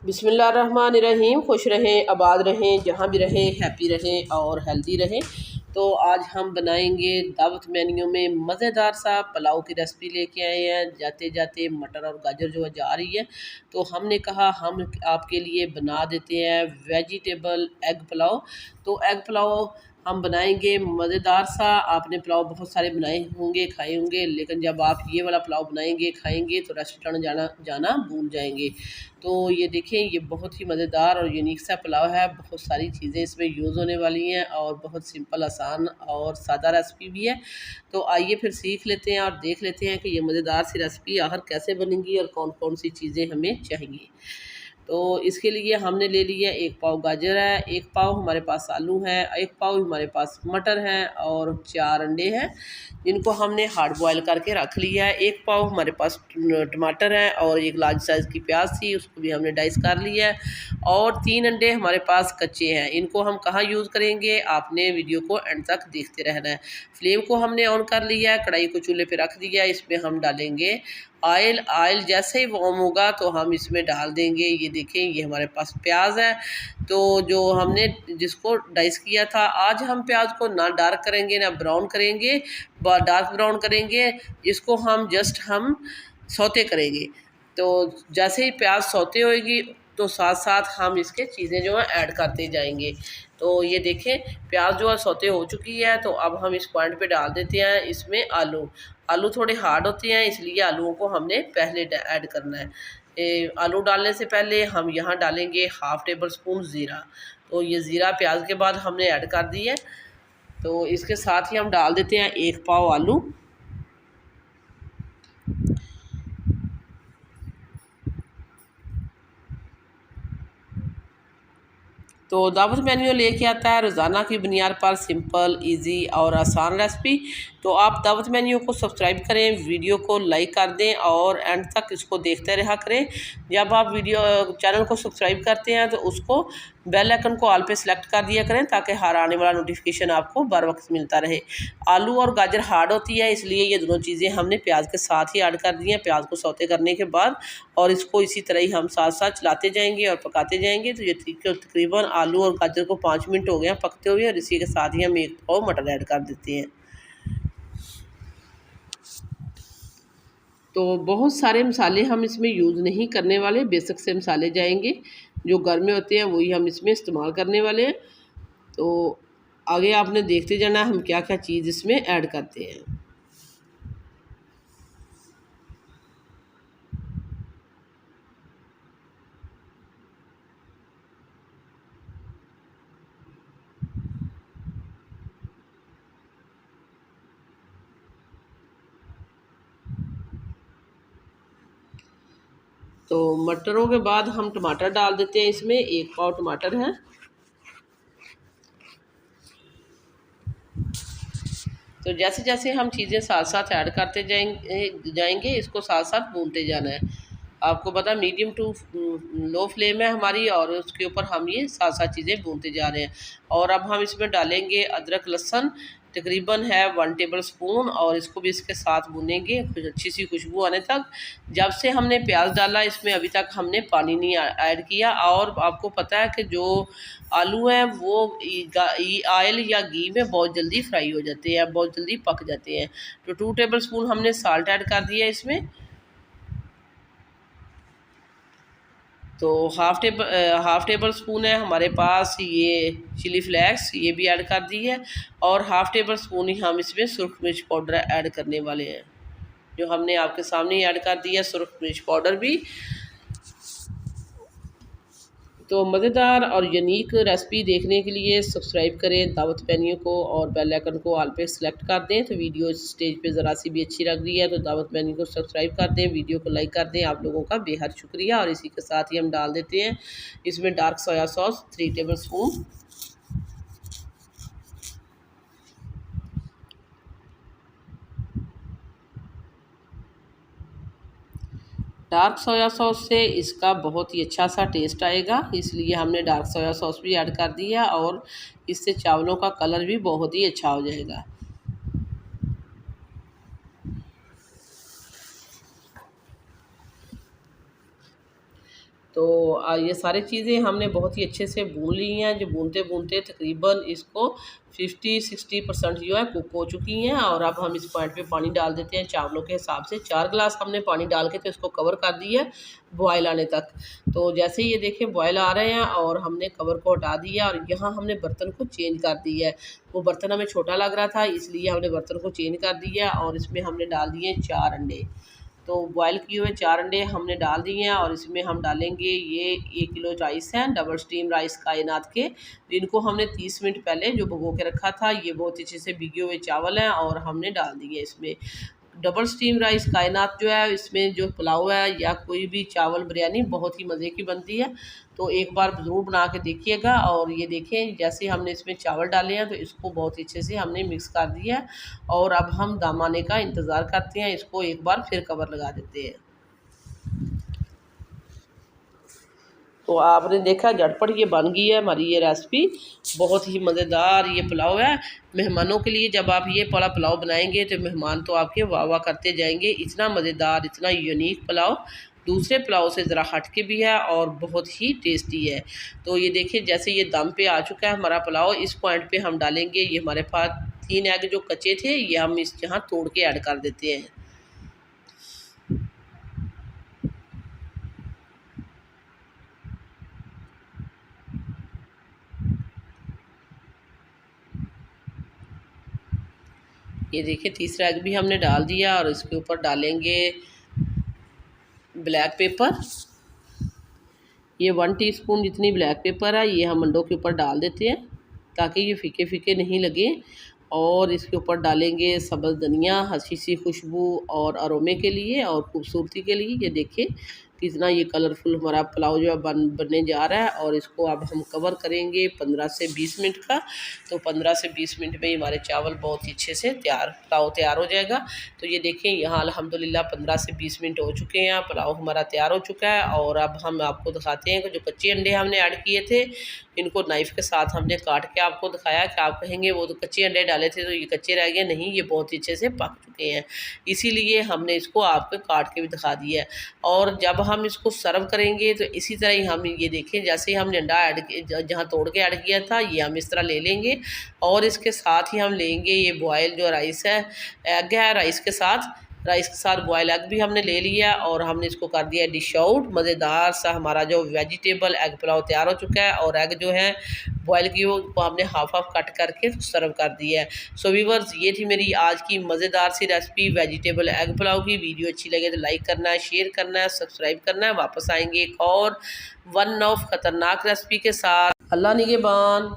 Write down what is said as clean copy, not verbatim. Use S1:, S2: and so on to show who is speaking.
S1: बिस्मिल्लाहिर्रहमानिर्रहीम। खुश रहें, आबाद रहें, जहाँ भी रहें हैप्पी रहें और हेल्दी रहें। तो आज हम बनाएंगे दावत मेन्यू में मज़ेदार सा पुलाव की रेसिपी लेके आए हैं। जाते जाते मटर और गाजर जो है जा रही है, तो हमने कहा हम आपके लिए बना देते हैं वेजिटेबल एग पुलाव। तो एग पुलाव हम बनाएंगे मज़ेदार सा। आपने पुलाव बहुत सारे बनाए होंगे, खाए होंगे, लेकिन जब आप ये वाला पुलाव बनाएंगे खाएंगे तो रेस्टोरेंट जाना जाना भूल जाएंगे। तो ये देखें, ये बहुत ही मज़ेदार और यूनिक सा पुलाव है। बहुत सारी चीज़ें इसमें यूज़ होने वाली हैं और बहुत सिंपल, आसान और सादा रेसिपी भी है। तो आइए फिर सीख लेते हैं और देख लेते हैं कि ये मज़ेदार सी रेसिपी आखिर कैसे बनेगी और कौन कौन सी चीज़ें हमें चाहिए। तो इसके लिए हमने ले लिया 1 पाव गाजर है, 1 पाव हमारे पास आलू है, 1 पाव हमारे पास मटर हैं और 4 अंडे हैं जिनको हमने हार्ड बॉयल करके रख लिया है। 1 पाव हमारे पास टमाटर हैं और एक लार्ज साइज़ की प्याज थी, उसको भी हमने डाइस कर लिया है। और 3 अंडे हमारे पास कच्चे हैं। इनको हम कहाँ यूज़ करेंगे, आपने वीडियो को एंड तक देखते रहना है। फ्लेम को हमने ऑन कर लिया है, कढ़ाई को चूल्हे पे रख दिया है। इसमें हम डालेंगे ऑयल जैसे ही वार्म होगा तो हम इसमें डाल देंगे, ये देखें, ये हमारे पास प्याज है। तो जो हमने जिसको डाइस किया था, आज हम प्याज को ना डार्क करेंगे ना ब्राउन करेंगे, डार्क ब्राउन करेंगे। इसको हम जस्ट हम सौते करेंगे। तो जैसे ही प्याज सौते होएगी तो साथ साथ हम इसके चीज़ें जो हैं ऐड करते जाएंगे। तो ये देखें, प्याज जो है सौते हो चुकी है। तो अब हम इस पॉइंट पे डाल देते हैं इसमें आलू। आलू थोड़े हार्ड होते हैं, इसलिए आलूओं को हमने पहले ऐड करना है। आलू डालने से पहले हम यहाँ डालेंगे 1/2 टेबल स्पून ज़ीरा। तो ये ज़ीरा प्याज के बाद हमने ऐड कर दी है। तो इसके साथ ही हम डाल देते हैं 1 पाव आलू। तो दावत मेन्यू लेके आता है रोज़ाना की बुनियाद पर सिंपल, इजी और आसान रेसिपी। तो आप दावत मेन्यू को सब्सक्राइब करें, वीडियो को लाइक कर दें और एंड तक इसको देखते रहा करें। जब आप चैनल को सब्सक्राइब करते हैं तो उसको बेल आइकन को ऑल पे सेलेक्ट कर दिया करें, ताकि हर आने वाला नोटिफिकेशन आपको बर वक्त मिलता रहे। आलू और गाजर हार्ड होती है, इसलिए ये दोनों चीज़ें हमने प्याज के साथ ही ऐड कर दी हैं। प्याज को सौते करने के बाद और इसको इसी तरह ही हम साथ साथ चलाते जाएंगे और पकाते जाएंगे। तो ये तकरीबन आलू और गाजर को 5 मिनट हो गए हैं पकते हुए, और इसी के साथ ही हम 1 पाव मटर ऐड कर देते हैं। तो बहुत सारे मसाले हम इसमें यूज़ नहीं करने वाले, बेसिक से मसाले जाएंगे जो घर में होते हैं, वही हम इसमें इस्तेमाल करने वाले हैं। तो आगे आपने देखते जाना हम क्या क्या चीज़ इसमें ऐड करते हैं। तो मटरों के बाद हम टमाटर डाल देते हैं इसमें। 1 पाव टमाटर है। तो जैसे जैसे हम चीज़ें साथ साथ ऐड करते जाएंगे इसको साथ साथ भूनते जाना है। आपको पता, मीडियम टू लो फ्लेम है हमारी, और उसके ऊपर हम ये साथ साथ चीज़ें भूनते जा रहे हैं। और अब हम इसमें डालेंगे अदरक लहसुन, तकरीबन है 1 टेबल स्पून, और इसको भी इसके साथ भूनेंगे कुछ अच्छी सी खुशबू आने तक। जब से हमने प्याज डाला इसमें अभी तक हमने पानी नहीं ऐड किया। और आपको पता है कि जो आलू हैं वो ऑयल या घी में बहुत जल्दी फ्राई हो जाते हैं, बहुत जल्दी पक जाते हैं। तो 2 टेबल स्पून हमने साल्ट ऐड कर दिया इसमें। तो हाफ़ टेबल स्पून है हमारे पास ये चिली फ्लेक्स, ये भी ऐड कर दी है। और 1/2 टेबल स्पून ही हम इसमें सुरख मिर्च पाउडर ऐड करने वाले हैं, जो हमने आपके सामने ही ऐड कर दिया सुरख मिर्च पाउडर भी। तो मज़ेदार और यूनिक रेसिपी देखने के लिए सब्सक्राइब करें दावत मेन्यू को और बेल आइकन को ऑल पे सेलेक्ट कर दें। तो वीडियो इस स्टेज पे ज़रा सी भी अच्छी लग रही है तो दावत मेन्यू को सब्सक्राइब कर दें, वीडियो को लाइक कर दें। आप लोगों का बेहद शुक्रिया। और इसी के साथ ही हम डाल देते हैं इसमें dark soya sauce 3 table spoon. Dark soya sauce से इसका बहुत ही अच्छा सा टेस्ट आएगा, इसलिए हमने डार्क सोया सॉस भी ऐड कर दिया, और इससे चावलों का कलर भी बहुत ही अच्छा हो जाएगा। तो ये सारी चीज़ें हमने बहुत ही अच्छे से भून ली हैं। जो भूनते भूनते तकरीबन इसको 50-60% जो है कुक हो चुकी हैं। और अब हम इस पॉइंट पे पानी डाल देते हैं चावलों के हिसाब से। 4 गिलास हमने पानी डाल के तो इसको कवर कर दिया है बॉयल आने तक। तो जैसे ही ये देखें बॉयल आ रहे हैं और हमने कवर को हटा दिया और यहाँ हमने बर्तन को चेंज कर दिया है। वो बर्तन हमें छोटा लग रहा था, इसलिए हमने बर्तन को चेंज कर दिया और इसमें हमने डाल दिए 4 अंडे। तो बॉयल किए हुए 4 अंडे हमने डाल दिए हैं और इसमें हम डालेंगे ये 1 किलो राइस है, डबल स्टीम राइस कायनात के। इनको हमने 30 मिनट पहले जो भिगो के रखा था, ये बहुत अच्छे से भिगे हुए चावल हैं और हमने डाल दिए इसमें। डबल स्टीम राइस कायनात जो है, इसमें जो पुलाव है या कोई भी चावल बिरयानी बहुत ही मज़े की बनती है। तो एक बार ज़रूर बना के देखिएगा। और ये देखें जैसे हमने इसमें चावल डाले हैं तो इसको बहुत अच्छे से हमने मिक्स कर दिया है। और अब हम दम आने का इंतज़ार करते हैं, इसको एक बार फिर कवर लगा देते हैं। तो आपने देखा झटपट ये बन गई है हमारी ये रेसिपी। बहुत ही मज़ेदार ये पुलाव है। मेहमानों के लिए जब आप ये वाला पुलाव बनाएंगे तो मेहमान तो आपके वाह वाह करते जाएंगे। इतना मज़ेदार, इतना यूनिक पुलाव, दूसरे पुलाव से ज़रा हट के भी है और बहुत ही टेस्टी है। तो ये देखिए जैसे ये दम पे आ चुका है हमारा पुलाव। इस पॉइंट पे हम डालेंगे, ये हमारे पास 3 एग जो कच्चे थे ये हम इस यहाँ तोड़ के ऐड कर देते हैं। ये देखिए तीसरा एग भी हमने डाल दिया और इसके ऊपर डालेंगे ब्लैक पेपर। ये 1 टीस्पून जितनी ब्लैक पेपर है ये हम अंडों के ऊपर डाल देते हैं ताकि ये फीके फीके नहीं लगे। और इसके ऊपर डालेंगे सब्ज़ धनिया, हल्की सी खुशबू और अरोमे के लिए और खूबसूरती के लिए। ये देखिए कितना ये कलरफुल हमारा पुलाव जो है बनने जा रहा है। और इसको अब हम कवर करेंगे 15 से 20 मिनट का। तो 15 से 20 मिनट में हमारे चावल बहुत ही अच्छे से पुलाव तैयार हो जाएगा। तो ये देखें यहाँ अल्हम्दुलिल्लाह 15 से 20 मिनट हो चुके हैं, पुलाव हमारा तैयार हो चुका है। और अब हम आपको दिखाते हैं कि जो कच्चे अंडे हमने ऐड किए थे, इनको नाइफ़ के साथ हमने काट के आपको दिखाया कि आप कहेंगे वो तो कच्चे अंडे डाले थे तो ये कच्चे रह गए। नहीं, ये बहुत ही अच्छे से पक चुके हैं, इसीलिए हमने इसको आपको काट के भी दिखा दिया है। और जब हम इसको सर्व करेंगे तो इसी तरह ही हम ये देखें जैसे ही हमने अंडा जहाँ तोड़ के ऐड किया था ये हम इस तरह ले लेंगे। और इसके साथ ही हम लेंगे ये बॉयल जो राइस है, एग है, राइस के साथ बॉयल एग भी हमने ले लिया और हमने इसको कर दिया डिश आउट। मज़ेदार सा हमारा जो वेजिटेबल एग पुलाव तैयार हो चुका है। और एग जो है बॉयल की वो हमने हाफ कट करके सर्व कर दिया है। सो व्यूअर्स, ये थी मेरी आज की मज़ेदार सी रेसिपी वेजिटेबल एग पुलाव की। वीडियो अच्छी लगे तो लाइक करना है, शेयर करना है, सब्सक्राइब करना है। वापस आएंगे एक और वन ऑफ ख़तरनाक रेसिपी के साथ। अल्लाह निगहबान।